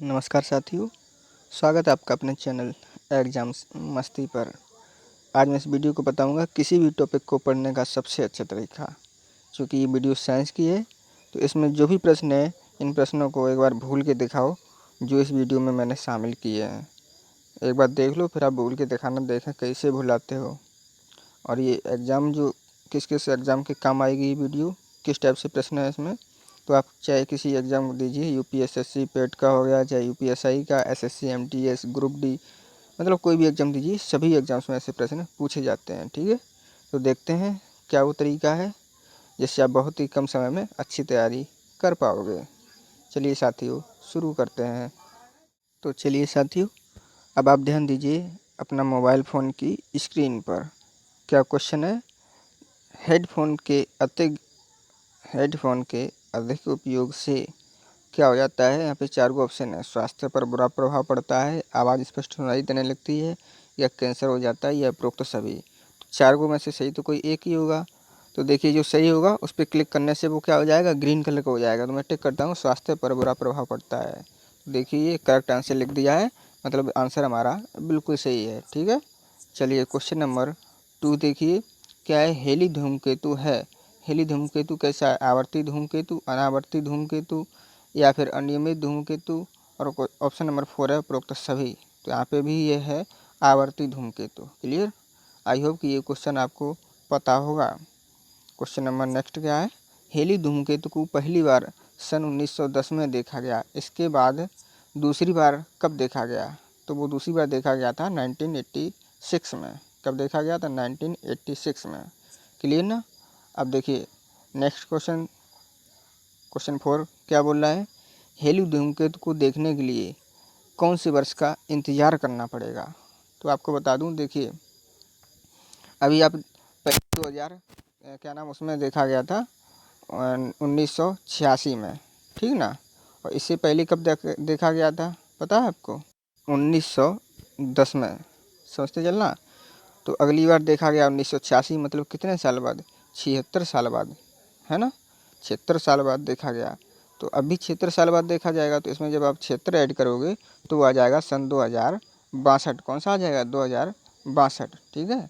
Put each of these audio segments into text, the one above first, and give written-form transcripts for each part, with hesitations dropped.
नमस्कार साथियों, स्वागत है आपका अपने चैनल एग्जाम्स मस्ती पर। आज मैं इस वीडियो को बताऊंगा किसी भी टॉपिक को पढ़ने का सबसे अच्छा तरीका। क्योंकि ये वीडियो साइंस की है तो इसमें जो भी प्रश्न है इन प्रश्नों को एक बार भूल के दिखाओ जो इस वीडियो में मैंने शामिल किए हैं। एक बार देख लो, फिर आप भूल के दिखाना, देखें कैसे भुलाते हो। और ये एग्ज़ाम जो किस किस एग्ज़ाम के काम आएगी ये वीडियो, किस टाइप से प्रश्न है इसमें, तो आप चाहे किसी एग्ज़ाम को दीजिए, यूपीएसएससी पेट का हो गया, चाहे यूपीएसआई का, एसएससी एमटीएस ग्रुप डी, मतलब कोई भी एग्ज़ाम दीजिए, सभी एग्ज़ाम्स में ऐसे प्रश्न पूछे जाते हैं। ठीक है, तो देखते हैं क्या वो तरीका है जिससे आप बहुत ही कम समय में अच्छी तैयारी कर पाओगे। चलिए साथियों, शुरू करते हैं। तो चलिए साथियों, अब आप ध्यान दीजिए अपना मोबाइल फ़ोन की स्क्रीन पर। क्या क्वेश्चन है, हेडफोन के अधिक उपयोग से क्या हो जाता है। यहाँ पे 4 गो ऑप्शन है। स्वास्थ्य पर बुरा प्रभाव पड़ता है, आवाज़ स्पष्ट सुनाई देने लगती है, या कैंसर हो जाता है, या उपरोक्त सभी। तो 4 गो में से सही तो कोई एक ही होगा। तो देखिए जो सही होगा उस पर क्लिक करने से वो क्या हो जाएगा, ग्रीन कलर का हो जाएगा। तो मैं टिक करता हूँ, स्वास्थ्य पर बुरा प्रभाव पड़ता है। तो देखिए ये करेक्ट आंसर लिख दिया है, मतलब आंसर हमारा बिल्कुल सही है। ठीक है, चलिए क्वेश्चन नंबर 2 देखिए, क्या है, हेली धूमकेतु है। हेली धूमकेतु कैसा है, आवर्ती धूमकेतु, अनावर्ती धूमकेतु, या फिर अनियमित धूमकेतु। और ऑप्शन नंबर 4 है उपरोक्त सभी। तो यहाँ पे भी ये है आवर्ती धूमकेतु। क्लियर, आई होप कि ये क्वेश्चन आपको पता होगा। क्वेश्चन नंबर नेक्स्ट क्या है, हेली धूमकेतु को पहली बार सन 1910 में देखा गया, इसके बाद दूसरी बार कब देखा गया। तो वो दूसरी बार देखा गया था 1986 में। कब देखा गया था, 1986 में। क्लियर ना। अब देखिए नेक्स्ट क्वेश्चन, क्वेश्चन 4 क्या बोल रहा है, हेली धूमकेतु को देखने के लिए कौन से वर्ष का इंतज़ार करना पड़ेगा। तो आपको बता दूं, देखिए अभी आप पहले 2000 क्या नाम उसमें देखा गया था 1986 में, ठीक ना। और इससे पहले कब देखा गया था पता है आपको, 1910 में। समझते चलना। तो अगली बार देखा गया 1986, मतलब कितने साल बाद, 76 साल बाद, है ना। 76 साल बाद देखा गया। तो अभी 76 साल बाद देखा जाएगा, तो इसमें जब आप 76 ऐड करोगे तो आ जाएगा सन 2062। कौन सा आ जाएगा, 2062। ठीक है,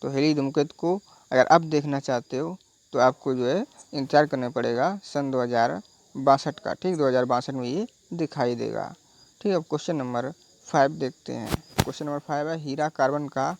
तो हेली धूमकेतु को अगर आप देखना चाहते हो तो आपको जो है इंतज़ार करना पड़ेगा सन 2062 का। ठीक, 2062 में ये दिखाई देगा। ठीक है, अब क्वेश्चन नंबर 5 देखते हैं। क्वेश्चन नंबर 5 है, हीरा कार्बन का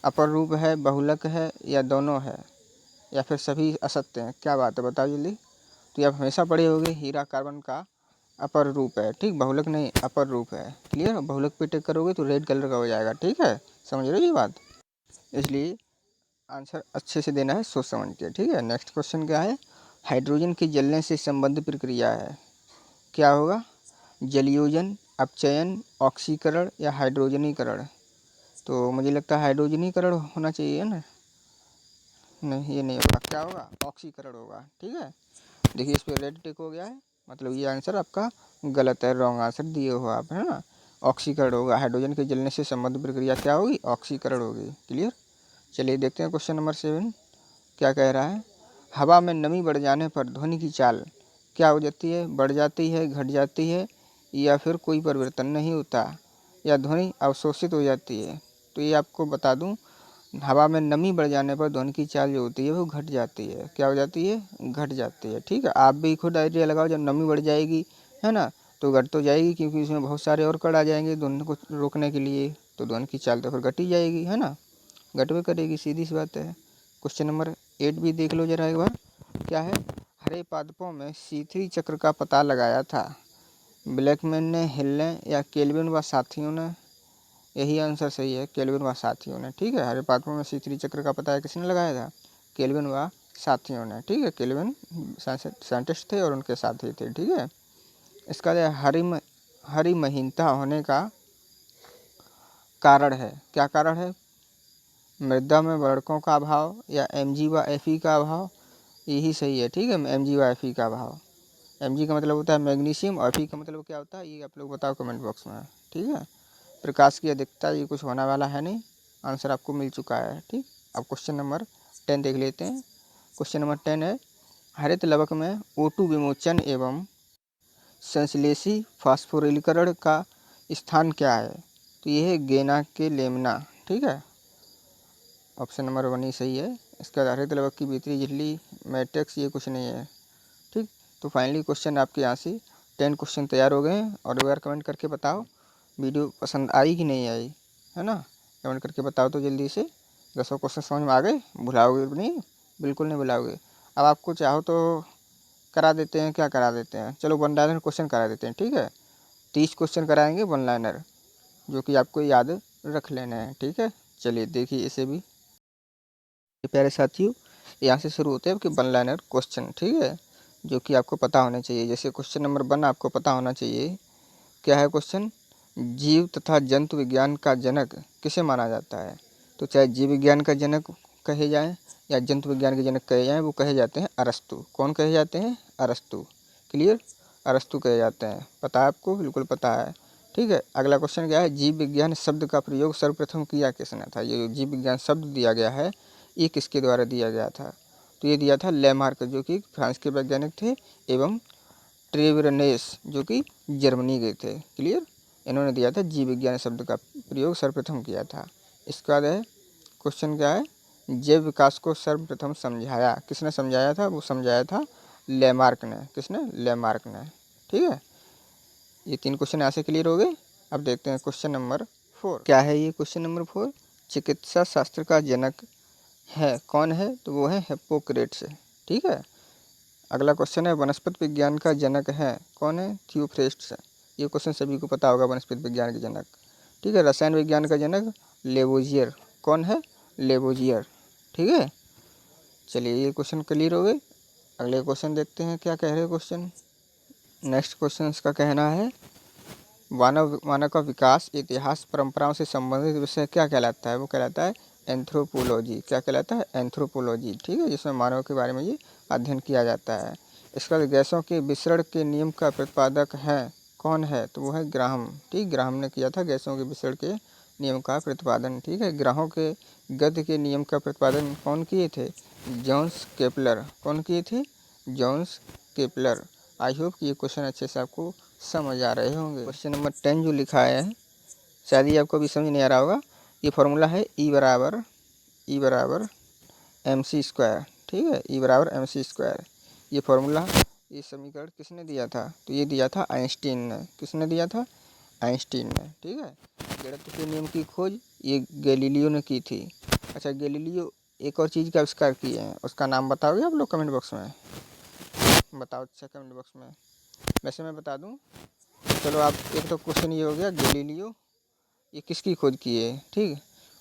अपर रूप है, बहुलक है, या दोनों है, या फिर सभी असत्य हैं। क्या बात है, बताओ जल्दी। तो ये आप हमेशा पढ़े होंगे, हीरा कार्बन का अपर रूप है। ठीक, बहुलक नहीं, अपर रूप है। क्लियर, बहुलक पे टिक करोगे तो रेड कलर का हो जाएगा। ठीक है, समझ रहे हो ये बात, इसलिए आंसर अच्छे से देना है, सोच समझ के। ठीक है, नेक्स्ट क्वेश्चन क्या है, हाइड्रोजन के जलने से संबंधित प्रक्रिया है। क्या होगा, जलयोजन, अपचयन, ऑक्सीकरण, या हाइड्रोजनीकरण। तो मुझे लगता है हाइड्रोजनीकरण होना चाहिए ना। नहीं, ये नहीं होगा, क्या होगा, ऑक्सीकरण होगा। ठीक है, देखिए इस पर रेड टिक हो गया है, मतलब ये आंसर आपका गलत है, रॉन्ग आंसर दिए हो आप, है ना। ऑक्सीकरण होगा, हाइड्रोजन के जलने से संबंधित प्रक्रिया क्या होगी, ऑक्सीकरण होगी। क्लियर, चलिए देखते हैं क्वेश्चन नंबर 7 क्या कह रहा है, हवा में नमी बढ़ जाने पर ध्वनि की चाल क्या हो जाती है, बढ़ जाती है, घट जाती है, या फिर कोई परिवर्तन नहीं होता, या ध्वनि अवशोषित हो जाती है। तो ये आपको बता दूं, हवा में नमी बढ़ जाने पर ध्वनि की चाल जो होती है वो घट जाती है। क्या हो जाती है, घट जाती है। ठीक है, आप भी खुद आइडिया लगाओ, जब नमी बढ़ जाएगी, है ना, तो घट तो जाएगी, क्योंकि इसमें बहुत सारे और कण आ जाएंगे ध्वनि को रोकने के लिए, तो ध्वनि की चाल तो फिर घट ही जाएगी, है ना, घट भी करेगी, सीधी सी बात है। क्वेश्चन नंबर 8 भी देख लो जरा एक बार, क्या है, हरे पादपों में C3 चक्र का पता लगाया था, ब्लैकमैन ने, हिल ने, या केल्विन व साथियों ने। यही आंसर सही है, केल्विन व साथियों ने। ठीक है, हरे पादपों में C3 चक्र का पता है किसने लगाया था, केल्विन व साथियों ने। ठीक है, केल्विन साइंटिस्ट थे और उनके साथी थे। ठीक है, इसका जो हरिमहीनता होने का कारण है, क्या कारण है, मृदा में वर्णकों का अभाव, या Mg व Fe का अभाव। यही सही है। ठीक है, Mg व Fe का अभाव। Mg का मतलब होता है मैग्नीशियम, और Fe का मतलब क्या होता है, ये आप लोग बताओ कमेंट बॉक्स में। ठीक है, प्रकाश की अधिकता, ये कुछ होने वाला है नहीं, आंसर आपको मिल चुका है। ठीक, अब क्वेश्चन नंबर 10 देख लेते हैं। क्वेश्चन नंबर 10 है, हरित लवक में O2 विमोचन एवं संश्लेषी फास्फोरिलीकरण का स्थान क्या है? तो ये है गेना के लेमना। ठीक है, ऑप्शन नंबर 1 ही सही है। इसके बाद हरित लवक की भीतरी झिल्ली, मैट्रिक्स, ये कुछ नहीं है। ठीक, तो फाइनली क्वेश्चन आपके यहाँ से 10 क्वेश्चन तैयार हो गए हैं। और एक बार कमेंट करके बताओ वीडियो पसंद आई कि नहीं आई, है ना। कमेंट करके बताओ तो जल्दी से। 10 क्वेश्चन समझ में आ गए? भुलाओगे नहीं? बिल्कुल नहीं भुलाओगे। अब आपको चाहो तो करा देते हैं, क्या करा देते हैं, चलो 1 लाइनर क्वेश्चन करा देते हैं। ठीक है, 30 क्वेश्चन कराएंगे 1 लाइनर, जो कि आपको याद रख लेना है। ठीक है, चलिए देखिए इसे भी। प्यारे साथियों, यहाँ से शुरू होते हैं आपके 1 लाइनर क्वेश्चन। ठीक है, जो कि आपको पता होने चाहिए। जैसे क्वेश्चन नंबर 1 आपको पता होना चाहिए। क्या है क्वेश्चन? जीव तथा जंतु विज्ञान का जनक किसे माना जाता है? तो चाहे जीव विज्ञान का जनक कहे जाएं या जंतु विज्ञान के जनक कहे जाएं, वो कहे जाते हैं अरस्तु। कौन कहे जाते हैं? अरस्तु। क्लियर? अरस्तु कहे जाते हैं। पता है आपको? बिल्कुल पता है। ठीक है, अगला क्वेश्चन क्या है? जीव विज्ञान शब्द का प्रयोग सर्वप्रथम किया किसने था? ये जीव विज्ञान शब्द दिया गया है, ये किसके द्वारा दिया गया था? तो ये दिया था लेमार्क, जो कि फ्रांस के वैज्ञानिक थे, एवं ट्रेवरनेस, जो कि जर्मनी के थे। क्लियर? इन्होंने दिया था जीव विज्ञान शब्द का प्रयोग सर्वप्रथम किया था। इसके बाद है क्वेश्चन क्या है? जैव विकास को सर्वप्रथम समझाया किसने? समझाया था, वो समझाया था लेमार्क ने। किसने? लेमार्क ने। ठीक है, ये 3 क्वेश्चन यहाँ से क्लियर हो गए। अब देखते हैं क्वेश्चन नंबर 4। क्या है ये क्वेश्चन नंबर 4? चिकित्सा शास्त्र का जनक है, कौन है? तो वो है हिप्पोक्रेट्स। ठीक है, अगला क्वेश्चन है वनस्पति विज्ञान का जनक है, कौन है? थियोफ्रेस्टस। ये क्वेश्चन सभी को पता होगा, वनस्पति विज्ञान के जनक। ठीक है, रसायन विज्ञान का जनक लेवोजियर। कौन है? लेवोजियर। ठीक है, चलिए ये क्वेश्चन क्लियर हो गए। अगले क्वेश्चन देखते हैं क्या कह रहे हैं क्वेश्चन। नेक्स्ट क्वेश्चन इसका कहना है मानव का विकास इतिहास परंपराओं से संबंधित विषय क्या कहलाता है? वो कहलाता है एंथ्रोपोलॉजी। क्या कहलाता है? एंथ्रोपोलॉजी। ठीक है, जिसमें मानव के बारे में ये अध्ययन किया जाता है। इसका गैसों के विसरण के नियम का प्रतिपादक है, कौन है? तो वो है ग्राहम। ठीक, ग्राहम ने किया था गैसों के विसरण के नियम का प्रतिपादन। ठीक है, ग्रहों के गति के नियम का प्रतिपादन कौन किए थे? Johannes Kepler. कौन किए थे? Johannes Kepler. आई होप कि ये क्वेश्चन अच्छे से आपको समझ आ रहे होंगे। क्वेश्चन नंबर 10 जो लिखा है, शायद ये आपको अभी समझ नहीं आ रहा होगा। ये फॉर्मूला है E बराबर mc²। ठीक है, E बराबर mc²। ये फॉर्मूला, ये समीकरण किसने दिया था? तो ये दिया था आइंस्टीन ने। किसने दिया था? आइंस्टीन ने। ठीक है, जड़त्व के नियम की खोज ये गैलीलियो ने की थी। अच्छा, गैलीलियो एक और चीज़ का आविष्कार किए हैं, उसका नाम बताओगे आप लोग कमेंट बॉक्स में? बताओ अच्छा कमेंट बॉक्स में। वैसे मैं बता दूं, चलो आप, एक तो क्वेश्चन ये हो गया गैलीलियो ये किसकी खोज की है। ठीक,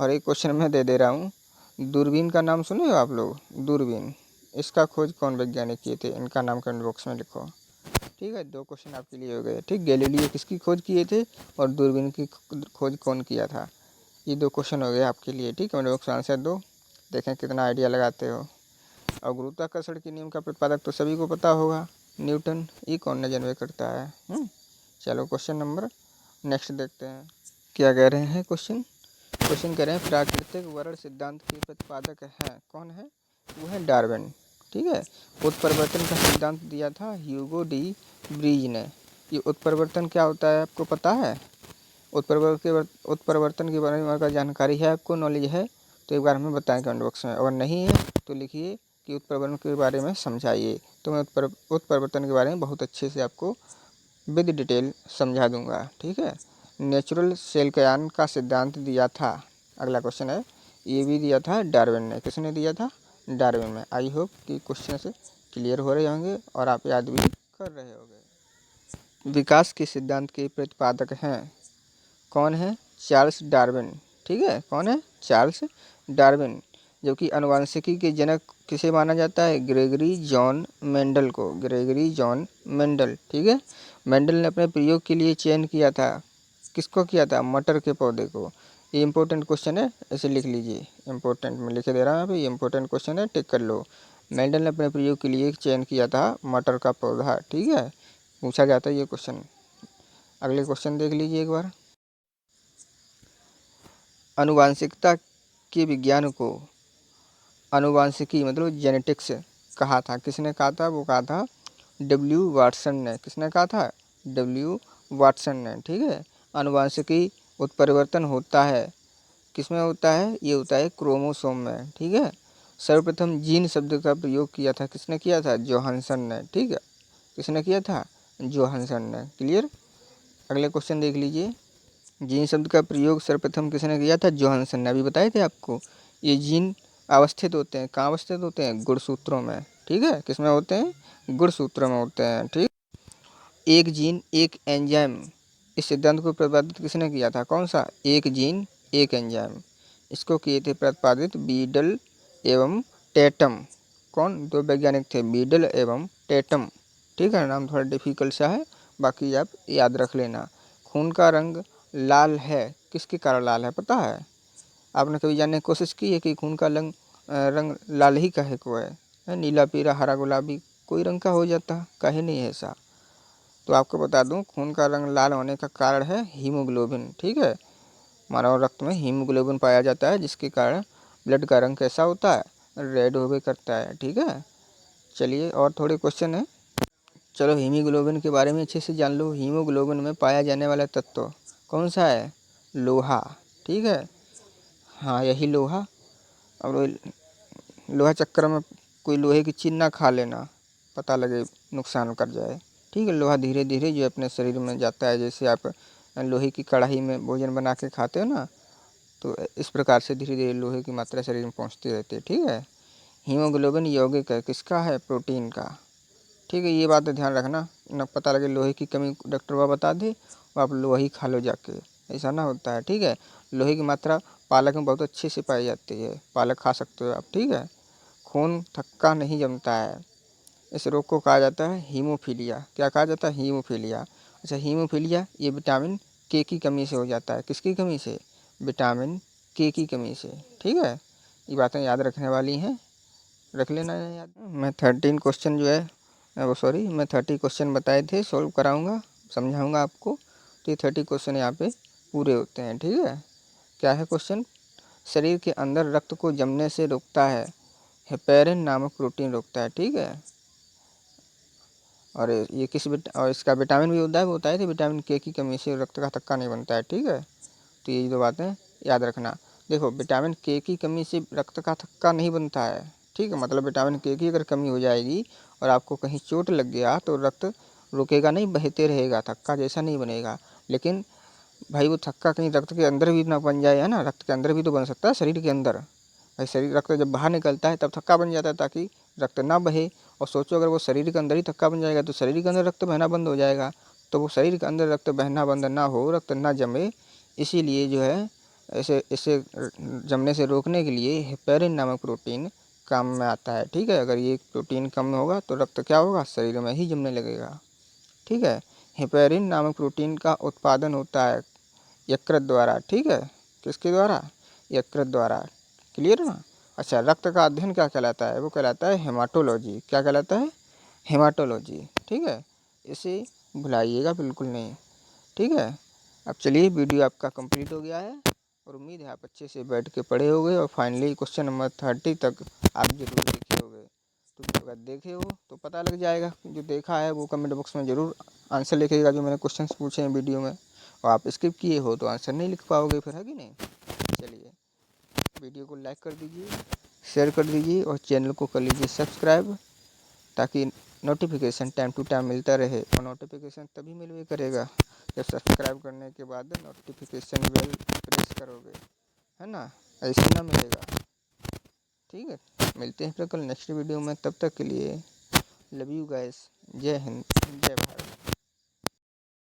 और एक क्वेश्चन मैं दे रहा हूँ, दूरबीन का नाम सुने हो आप लोग? दूरबीन, इसका खोज कौन वैज्ञानिक किए थे? इनका नाम कमेंट बॉक्स में लिखो। ठीक है, 2 क्वेश्चन आपके लिए हो गए। ठीक, गैलीलियो किसकी खोज किए थे और दूरबीन की खोज कौन किया था? ये 2 क्वेश्चन हो गए आपके लिए। ठीक, कमेंट बॉक्स में आंसर दो, देखें कितना आइडिया लगाते हो। और गुरुत्वाकर्षण के नियम का प्रतिपादक तो सभी को पता होगा, न्यूटन। ये कौन ने जनरेट करता है? चलो क्वेश्चन नंबर नेक्स्ट देखते हैं क्या कह रहे हैं। क्वेश्चन कह रहे हैं प्राकृतिक वर्ण सिद्धांत के प्रतिपादक हैं, कौन है? वो है डार्विन। ठीक है, उत्परिवर्तन का सिद्धांत दिया था ह्यूगो डी ब्रीज ने। ये उत्परिवर्तन क्या होता है आपको पता है? उत्परिवर्तन के बारे में अगर जानकारी है, आपको नॉलेज है, तो एक बार हमें बताएं कमेंट बॉक्स में। अगर नहीं है तो लिखिए कि उत्परिवर्तन के बारे में समझाइए, तो मैं उत्परिवर्तन के बारे में बहुत अच्छे से आपको विद डिटेल समझा दूंगा। ठीक है, नेचुरल सेलकयान का सिद्धांत दिया था। अगला क्वेश्चन है, ये भी दिया था डार्विन ने। किसने दिया था? डार्विन में। आई होप कि क्वेश्चन से क्लियर हो रहे होंगे और आप याद भी कर रहे होंगे। विकास के सिद्धांत के प्रतिपादक हैं, कौन है? Charles Darwin. ठीक है, कौन है? Charles Darwin. जबकि आनुवंशिकी के जनक किसे माना जाता है? ग्रेगरी जॉन मेंडल को। Gregory John Mendel. ठीक है, मेंडल ने अपने प्रयोग के लिए चयन किया था, किसको किया था? मटर के पौधे को। ये इंपॉर्टेंट क्वेश्चन है, इसे लिख लीजिए। इंपॉर्टेंट मैं लिख दे रहा हूँ यहाँ पे, ये इंपॉर्टेंट क्वेश्चन है, टिक कर लो। मेंडल ने अपने प्रयोग के लिए चयन किया था मटर का पौधा। ठीक है, पूछा जाता है ये क्वेश्चन। अगले क्वेश्चन देख लीजिए एक बार। आनुवांशिकता के विज्ञान को आनुवांशिकी मतलब जेनेटिक्स कहा था, किसने कहा था? वो कहा था W. वाटसन ने। किसने कहा था? W वाटसन ने, ठीक है। आनुवांशिकी उत्परिवर्तन होता है, किसमें होता है? ये होता है क्रोमोसोम में, ठीक है। सर्वप्रथम जीन शब्द का प्रयोग किया था, किसने किया था? जोहानसन ने, ठीक है। किसने किया था? जोहानसन ने। क्लियर। अगले क्वेश्चन देख लीजिए। जीन शब्द का प्रयोग सर्वप्रथम किसने किया था? जोहानसन ने। अभी बताए थे आपको, ये जीन अवस्थित होते हैं, कहाँ अवस्थित होते हैं? गुणसूत्रों में, ठीक है। किसमें होते हैं? गुणसूत्रों में होते हैं, ठीक। एक जीन एक एंजाइम, इस सिद्धांत को प्रतिपादित किसने किया था? कौन सा? एक जीन एक एंजाइम। इसको किए थे प्रतिपादित बीडल एवं टेटम। कौन? दो वैज्ञानिक थे, बीडल एवं टेटम, ठीक है। नाम थोड़ा डिफिकल्ट सा है, बाकी आप याद रख लेना। खून का रंग लाल है, किसके कारण लाल है पता है? आपने कभी जानने की कोशिश की है कि खून का रंग लाल ही काहे को है? नीला, पीला, हरा, गुलाबी कोई रंग का हो जाता, काहे नहीं है ऐसा? तो आपको बता दूं, खून का रंग लाल होने का कारण है हीमोग्लोबिन, ठीक है। मानव रक्त में हीमोग्लोबिन पाया जाता है, जिसके कारण ब्लड का रंग कैसा होता है? रेड होवे करता है, ठीक है। चलिए और थोड़े क्वेश्चन है, चलो हीमोग्लोबिन के बारे में अच्छे से जान लो। हीमोग्लोबिन में पाया जाने वाला तत्व कौन सा है? लोहा, ठीक है। हाँ, यही लोहा। और लोहा चक्कर में कोई लोहे की चीज ना खा लेना, पता लगे नुकसान कर जाए, ठीक है। लोहा धीरे धीरे जो अपने शरीर में जाता है, जैसे आप लोहे की कढ़ाई में भोजन बना के खाते हो ना, तो इस प्रकार से धीरे धीरे लोहे की मात्रा शरीर में पहुंचती रहती है, ठीक है। हीमोग्लोबिन यौगिक है, किसका है? प्रोटीन का, ठीक है। ये बात ध्यान रखना, न पता लगे लोहे की कमी डॉक्टर बाबा बता दे और आप लोहा ही खा लो जाके, ऐसा ना होता है, ठीक है। लोहे की मात्रा पालक में बहुत अच्छे से पाई जाती है, पालक खा सकते हो आप, ठीक है। खून थक्का नहीं जमता है, इस रोग को कहा जाता है हीमोफीलिया। क्या कहा जाता है? हीमोफीलिया। अच्छा, हीमोफीलिया ये विटामिन के की कमी से हो जाता है, किसकी कमी से? विटामिन के की कमी से, ठीक है। ये बातें याद रखने वाली हैं, रख लेना है याद। मैं 13 क्वेश्चन जो है मैं 30 क्वेश्चन बताए थे, सॉल्व कराऊंगा, समझाऊंगा आपको। तो ये 30 क्वेश्चन यहाँ पे पूरे होते हैं, ठीक है। क्या है क्वेश्चन? शरीर के अंदर रक्त को जमने से रोकता है, हेपेरिन नामक प्रोटीन रोकता है, ठीक है। और ये और इसका विटामिन भी होता है, वो बताए थे विटामिन के की कमी से रक्त का थक्का नहीं बनता है, ठीक है। तो ये दो बातें याद रखना। देखो, विटामिन के की कमी से रक्त का थक्का नहीं बनता है, ठीक है। मतलब विटामिन के की अगर कमी हो जाएगी और आपको कहीं चोट लग गया तो रक्त रुकेगा नहीं, बहते रहेगा, थक्का जैसा नहीं बनेगा। लेकिन भाई वो थक्का कहीं रक्त के अंदर भी ना बन जाए, है ना। रक्त के अंदर भी तो बन सकता है, शरीर के अंदर। भाई शरीर रक्त जब बाहर निकलता है तब थक्का बन जाता है, ताकि रक्त ना बहे। और सोचो अगर वो शरीर के अंदर ही थक्का बन जाएगा तो शरीर के अंदर रक्त बहना बंद हो जाएगा। तो वो शरीर के अंदर रक्त बहना बंद ना हो, रक्त ना जमे, इसीलिए जो है ऐसे इसे जमने से रोकने के लिए हेपेरिन नामक प्रोटीन काम में आता है, ठीक है। अगर ये प्रोटीन कम होगा तो रक्त क्या होगा? शरीर में ही जमने लगेगा, ठीक है। हेपेरिन नामक प्रोटीन का उत्पादन होता है यकृत द्वारा, ठीक है। किसके द्वारा? यकृत द्वारा। क्लियर ना। अच्छा, रक्त का अध्ययन क्या कहलाता है? वो कहलाता है हेमाटोलॉजी। क्या कहलाता है? हेमाटोलॉजी, ठीक है। इसे भुलाइएगा बिल्कुल नहीं, ठीक है। अब चलिए, वीडियो आपका कंप्लीट हो गया है और उम्मीद है आप अच्छे से बैठ के पढ़े होंगे और फाइनली क्वेश्चन नंबर 30 तक आप जरूर देखे होंगे। तो अगर देखे हो तो पता लग जाएगा, जो देखा है वो कमेंट बॉक्स में ज़रूर आंसर लिखिएगा जो मैंने क्वेश्चंस पूछे हैं वीडियो में। और आप स्किप किए हो तो आंसर नहीं लिख पाओगे फिर, है कि नहीं। चलिए, वीडियो को लाइक कर दीजिए, शेयर कर दीजिए और चैनल को कर लीजिए सब्सक्राइब, ताकि नोटिफिकेशन टाइम टू टाइम मिलता रहे। और नोटिफिकेशन तभी मिलवे करेगा जब सब्सक्राइब करने के बाद नोटिफिकेशन बेल प्रेस करोगे, है ना। ऐसे ना मिलेगा, ठीक है। मिलते हैं फिर कल नेक्स्ट वीडियो में, तब तक के लिए लव यू गाइस। जय हिंद, जय भारत।